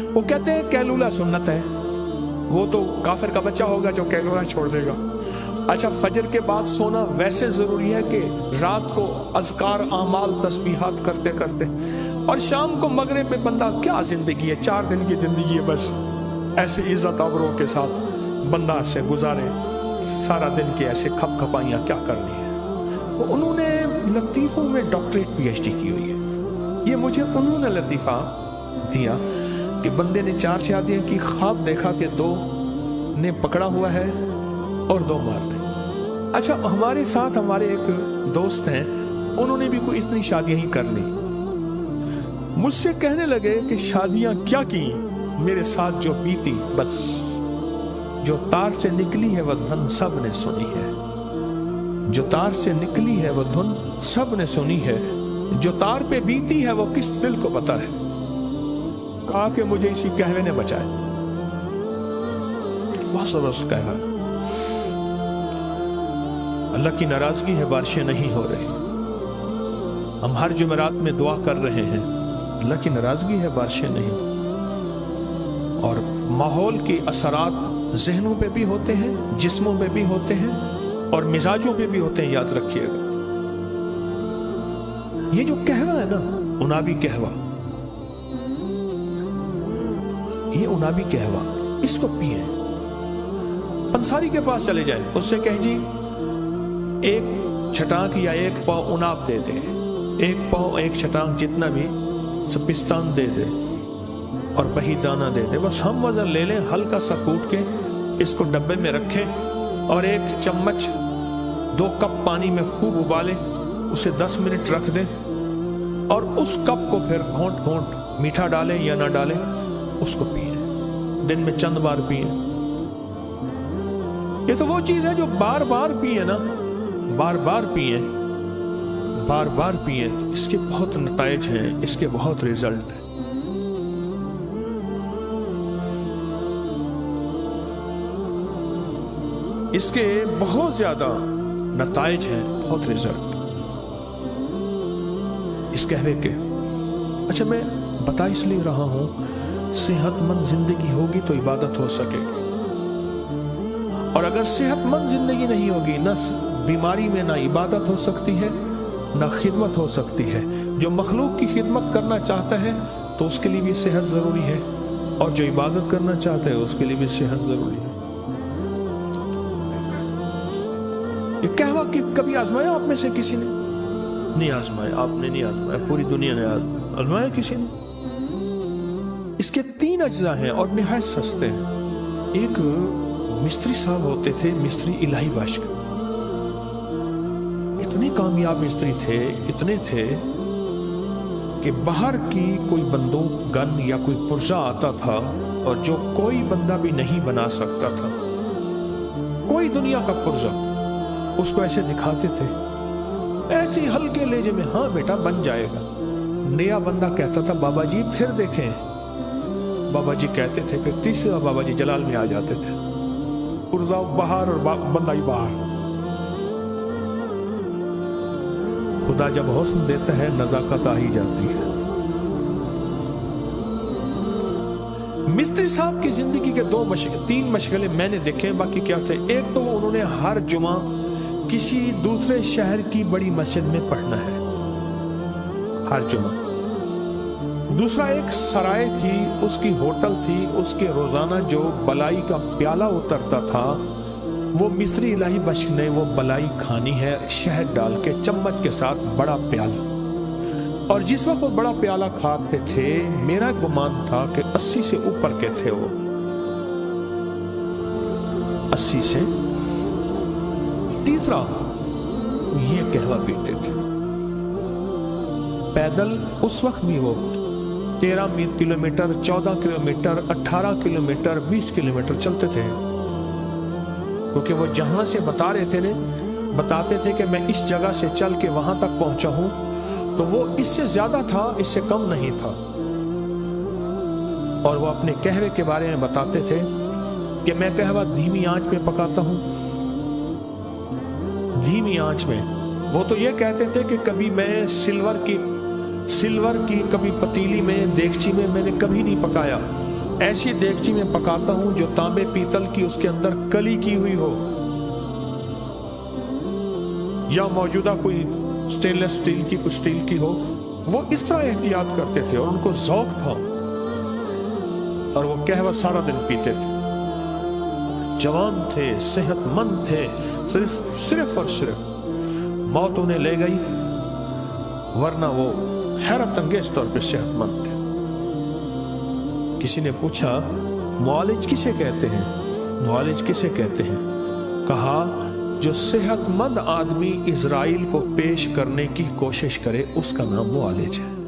वो कहते हैं कैलूला सुन्नत है, वो तो काफिर का बच्चा होगा जो कैलूला छोड़ देगा। अच्छा, फजर के बाद सोना वैसे जरूरी है कि रात को अज़कार आमाल तस्बीहात करते करते, और शाम को मगरिब में बंदा, क्या जिंदगी है, 4 दिन की जिंदगी है बस, ऐसे इज्जत आबरू के साथ बंदा से गुजारे सारा दिन के ऐसे खपखपाइयाँ क्या करनी है। उन्होंने लतीफ़ों में डॉक्टरेट PhD की हुई है। ये मुझे उन्होंने लतीफ़ा दिया कि बंदे ने 4 शादियों की, ख्वाब देखा कि 2 ने पकड़ा हुआ है और 2 मारने। अच्छा, हमारे साथ हमारे एक दोस्त हैं, उन्होंने भी कोई इतनी शादियां ही कर ली। मुझसे कहने लगे कि शादियां क्या की, मेरे साथ जो बीती, बस जो तार से निकली है वह धुन सब ने सुनी है, जो तार से निकली है वह धुन सब ने सुनी है, जो तार पे बीती है वो किस दिल को पता है। कहा कि मुझे इसी कहवे ने बचाया। बहुत जबरदस्त कहवा। अल्लाह की नाराजगी है, बारिशें नहीं हो रही। हम हर जुमेरात में दुआ कर रहे हैं, अल्लाह की नाराजगी है, बारिशें नहीं। और माहौल के असरात ज़हनों पे भी होते हैं, जिस्मों पे भी होते हैं और मिजाजों पे भी होते हैं, याद रखिएगा। ये जो कहवा है ना, उनाबी कहवा, ये उनाबी कहवा, इसको पिए। पंसारी के पास चले जाए, उससे कहें जी 1 छटांक या 1 पाव उनाब दे दे, 1 पाव 1 छटांक जितना भी सपिस्तान दे दे और बही दाना दे दे, बस हम वजन ले लें, हल्का सा कूट के इसको डब्बे में रखें और 1 चम्मच 2 कप पानी में खूब उबाले, उसे 10 मिनट रख दें और उस कप को फिर घोंट घोंट मीठा डालें या ना डालें, उसको पिए। दिन में चंद बार पिए। ये तो वो चीज है जो बार बार पिए ना, बार बार पिए, बार बार पिए, इसके बहुत नताइज हैं, इसके बहुत रिजल्ट हैं। इसके बहुत ज्यादा नताइज हैं, बहुत रिजल्ट इस कहवे के। अच्छा, मैं बता इसलिए रहा हूं, सेहतमंद जिंदगी होगी तो इबादत हो सकेगी, और अगर सेहतमंद जिंदगी नहीं होगी, ना बीमारी में ना इबादत हो सकती है, ना खिदमत हो सकती है। जो मखलूक की खिदमत करना चाहता है तो उसके लिए भी सेहत जरूरी है, और जो इबादत करना चाहता है उसके लिए भी सेहत जरूरी है। ये कहवा कि कभी आजमाया आप में से किसी ने? नहीं आजमाया, आपने नहीं आजमाया, पूरी दुनिया ने आजमाया किसी ने? इसके 3 अज्जा हैं और निहायत सस्ते हैं। एक मिस्त्री साहब होते थे, मिस्त्री इलाही बाशिक, इतने कामयाब मिस्त्री थे, इतने थे कि बाहर की कोई बंदूक, गन या कोई पुर्जा आता था और जो कोई बंदा भी नहीं बना सकता था, कोई दुनिया का पुर्जा, उसको ऐसे दिखाते थे, ऐसे हल्के लेजे में, हाँ बेटा बन जाएगा। नया बंदा कहता था बाबा जी फिर देखें, बाबा जी कहते थे, फिर तीसरा बाबा जी जलाल में आ जाते थे, पुर्जा बाहर और बंदा ही बाहर। खुदा जब हुस्न देता है नजाकत आ ही जाती है। मिस्त्री साहब की जिंदगी के 3 मशगले मैंने देखे, बाकी क्या थे? एक तो उन्होंने हर जुमा किसी दूसरे शहर की बड़ी मस्जिद में पढ़ना है, हर जुमा। दूसरा, एक सराय थी, उसकी होटल थी, उसके रोजाना जो बलाई का प्याला उतरता था, वो मिस्त्री इलाही बख्श ने वो बलाई खानी है, शहद डाल के चम्मच के साथ बड़ा प्याला। और जिस वक्त वो बड़ा प्याला खाते थे, मेरा गुमान था कि 80 से ऊपर के थे वो, 80 से। तीसरा, ये कहवा पीते थे पैदल, उस वक्त भी वो 13 किलोमीटर, 14 किलोमीटर, 18 किलोमीटर, 20 किलोमीटर चलते थे, क्योंकि वो जहां से बता रहे थे, बताते थे कि मैं इस जगह से चल के वहां तक पहुंचा हूं, तो वो इससे ज्यादा था, इससे कम नहीं था। और वो अपने कहवे के बारे में बताते थे कि मैं कहवा धीमी आंच में पकाता हूं, धीमी आंच में। वो तो ये कहते थे कि कभी मैं सिल्वर की कभी पतीली में, देगची में मैंने कभी नहीं पकाया, ऐसी देगची में पकाता हूं जो तांबे पीतल की उसके अंदर कली की हुई हो, या मौजूदा कोई स्टेनलेस स्टील की, कुछ स्टील की हो। वो इस तरह एहतियात करते थे और उनको ज़ौक था, और वो कहवा सारा दिन पीते थे। जवान थे, सेहतमंद थे, सिर्फ और सिर्फ मौत उन्हें ले गई, वरना वो हैरत अंगेज तौर पे सेहतमंद थे। किसी ने पूछा, मुआलिज किसे कहते हैं? मुआलिज किसे कहते हैं? कहा, जो सेहतमंद आदमी इजराइल को पेश करने की कोशिश करे उसका नाम मुआलिज है।